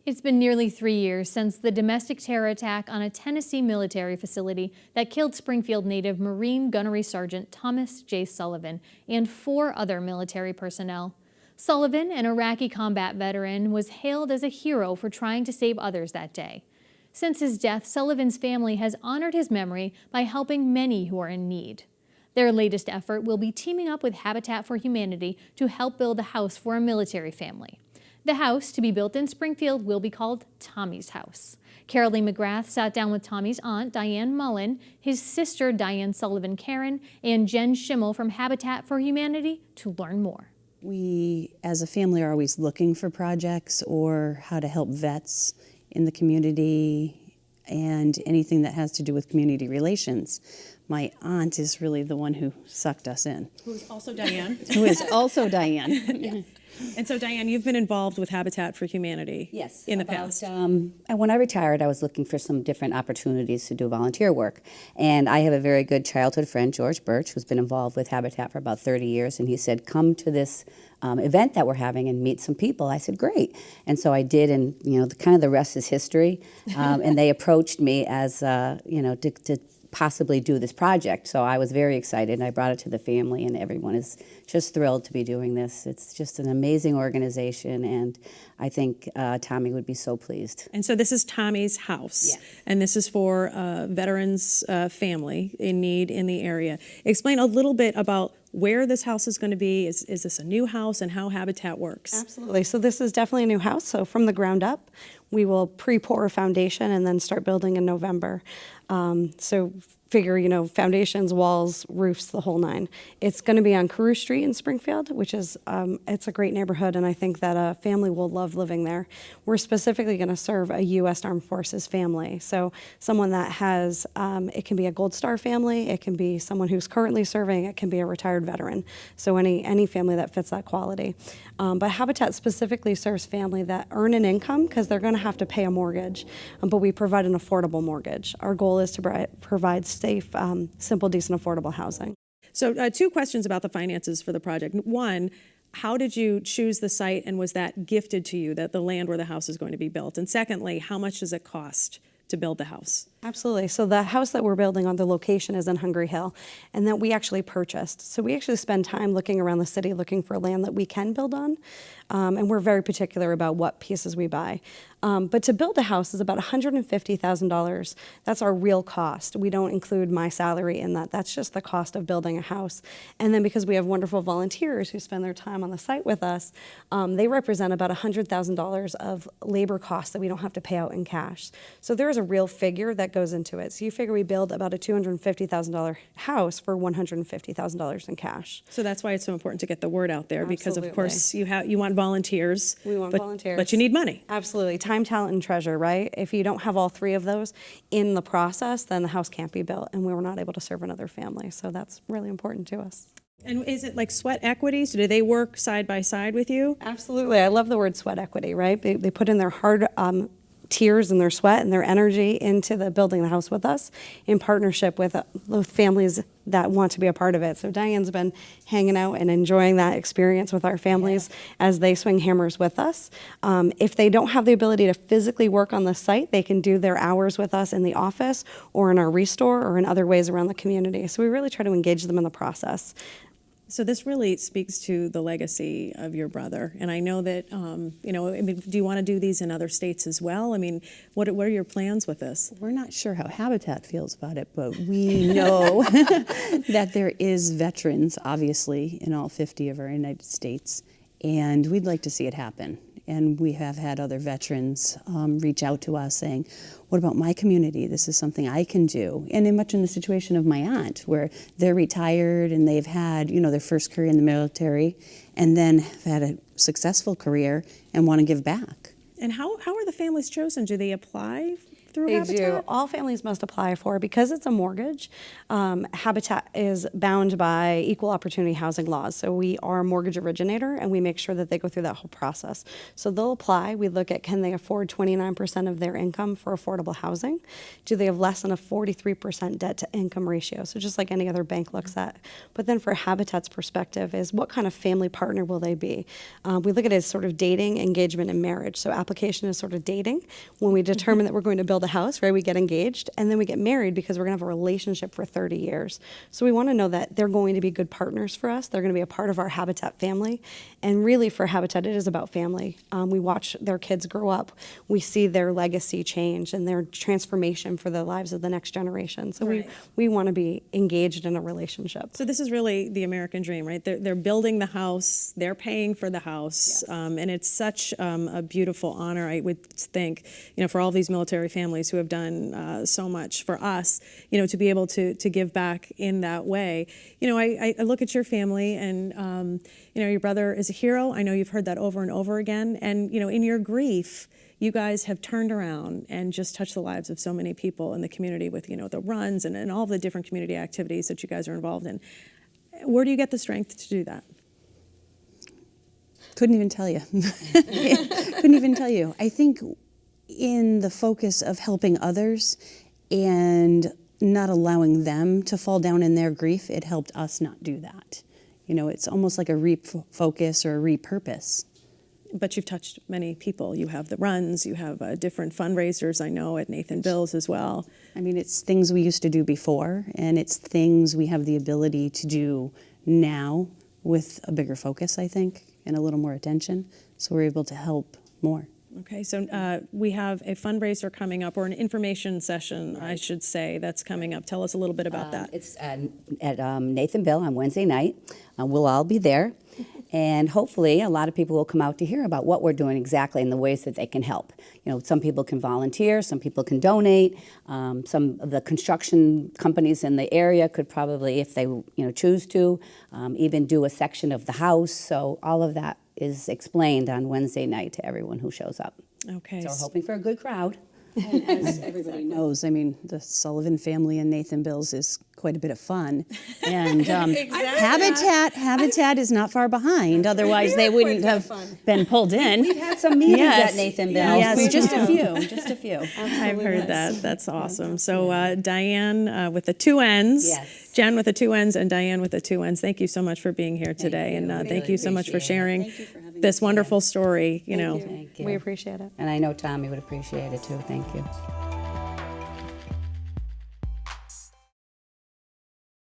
It's been nearly 3 years since the domestic terror attack on a Tennessee military facility that killed Springfield-native Marine Gunnery Sgt. Thomas J. Sullivan and 4 other military personnel. Sullivan, an Iraqi combat veteran, was hailed as a hero for trying to save others that day. Since his death, Sullivan's family has honored his memory by helping many who are in need. Their latest effort will be teaming up with Habitat for Humanity to help build a house for a military family. The house, to be built in Springfield, will be called Tommy's House. Carolee McGrath sat down with Tommy's aunt, Dianne Mullin, his sister, Diane Sullivan Caron, and Jenn Schimmel from Habitat for Humanity to learn more. We, as a family, are always looking for projects or how to help vets in the community and anything that has to do with community relations. My aunt is really the one who sucked us in. Who is also Diane. Who is also Diane. Yeah. And so, Diane, you've been involved with Habitat for Humanity in the past. When I retired, I was looking for some different opportunities to do volunteer work. And I have a very good childhood friend, George Birch, who's been involved with Habitat for about 30 years. And he said, come to this event that we're having and meet some people. I said, great. And so I did, and kind of the rest is history. And they approached me as, to possibly do this project. So I was very excited, and I brought it to the family, and everyone is just thrilled to be doing this. It's just an amazing organization, and I think Tommy would be so pleased. And so this is Tommy's House, yes. And this is for veterans' family in need in the area. Explain a little bit about where this house is going to be. Is this a new house, and how Habitat works? Absolutely. So this is definitely a new house. So from the ground up, we will pre-pour a foundation and then start building in November. So figure, foundations, walls, roofs, the whole nine. It's going to be on Carew Street in Springfield, which is, it's a great neighborhood, and I think that a family will love living there. We're specifically going to serve a U.S. Armed Forces family. So someone that has, it can be a Gold Star family, it can be someone who's currently serving, it can be a retired veteran. So any family that fits that quality. But Habitat specifically serves family that earn an income because they're going to have to pay a mortgage, but we provide an affordable mortgage. Our goal is to provide safe, simple, decent, affordable housing. So 2 questions about the finances for the project. One, how did you choose the site, and was that gifted to you, that the land where the house is going to be built? And secondly, how much does it cost to build the house? Absolutely. So the house that we're building on, the location is in Hungry Hill, and that we actually purchased. So we actually spend time looking around the city looking for land that we can build on, and we're very particular about what pieces we buy. But to build a house is about $150,000. That's our real cost. We don't include my salary in that. That's just the cost of building a house. And then because we have wonderful volunteers who spend their time on the site with us, they represent about $100,000 of labor costs that we don't have to pay out in cash. So there is a real figure that goes into it. So you figure we build about a $250,000 house for $150,000 in cash. So that's why it's so important to get the word out there. Absolutely. Because of course you want volunteers. We want volunteers. But you need money. Absolutely. Time, talent, and treasure, right? If you don't have all 3 of those in the process, then the house can't be built, and we were not able to serve another family. So that's really important to us. And is it like sweat equity? So do they work side by side with you? Absolutely. I love the word sweat equity, right? They put in their hard tears and their sweat and their energy into the building the house with us in partnership with the families that want to be a part of it. So Diane's been hanging out and enjoying that experience with our families as they swing hammers with us. If they don't have the ability to physically work on the site, they can do their hours with us in the office or in our restore or in other ways around the community. So we really try to engage them in the process. So this really speaks to the legacy of your brother, and I know that do you want to do these in other states as well? I mean, what are your plans with this? We're not sure how Habitat feels about it, but we know that there is veterans, obviously, in all 50 of our United States, and we'd like to see it happen. And we have had other veterans reach out to us saying, what about my community? This is something I can do. And much in the situation of my aunt, where they're retired and they've had, their first career in the military, and then have had a successful career and want to give back. And how are the families chosen? Do they apply through They Habitat? do. All families must apply for, because it's a mortgage. Habitat is bound by equal opportunity housing laws. So we are a mortgage originator, and we make sure that they go through that whole process. So they'll apply. We look at, can they afford 29% of their income for affordable housing? Do they have less than a 43% debt to income ratio? So just like any other bank looks at. But then for Habitat's perspective is, what kind of family partner will they be? We look at it as sort of dating, engagement, and marriage. So application is sort of dating. When we determine that we're going to build a house, right, we get engaged, and then we get married because we're going to have a relationship for 30 years. So we want to know that they're going to be good partners for us. They're going to be a part of our Habitat family. And really for Habitat, it is about family. We watch their kids grow up. We see their legacy change and their transformation for the lives of the next generation. So Right. we want to be engaged in a relationship. So this is really the American dream, right? They're building the house, they're paying for the house, and it's such a beautiful honor, I would think, for all these military families who have done so much for us, to be able to give back in that way. I look at your family, and your brother is a hero. I know you've heard that over and over again, and in your grief, you guys have turned around and just touched the lives of so many people in the community with, the runs and all the different community activities that you guys are involved in. Where do you get the strength to do that? Couldn't even tell you. Couldn't even tell you. I think in the focus of helping others and not allowing them to fall down in their grief, it helped us not do that. It's almost like a refocus or a repurpose. But you've touched many people. You have the runs, you have different fundraisers, I know, at Nathan Bill's as well. I mean, it's things we used to do before, and it's things we have the ability to do now with a bigger focus, I think, and a little more attention, so we're able to help more. Okay, so we have a fundraiser coming up, or an information session, I should say, that's coming up. Tell us a little bit about that. It's at Nathan Bill on Wednesday night. We'll all be there. And hopefully a lot of people will come out to hear about what we're doing exactly and the ways that they can help. Some people can volunteer, some people can donate. Some of the construction companies in the area could probably, if they choose to, even do a section of the house. So all of that is explained on Wednesday night to everyone who shows up. Okay. So we're hoping for a good crowd. And as everybody knows, I mean, the Sullivan family and Nathan Bill's is quite a bit of fun. And Habitat is not far behind. Otherwise, they wouldn't have been pulled in. We've had some meetings at Nathan Bill's. Yes, just a few. I've heard that. That's awesome. So Diane with the two N's, Yes. Jenn with the two N's, and Diane with the two N's. Thank you so much for being here today, and thank you so much for sharing this wonderful story. Thank you. We appreciate it. And I know Tommy would appreciate it too. Thank you.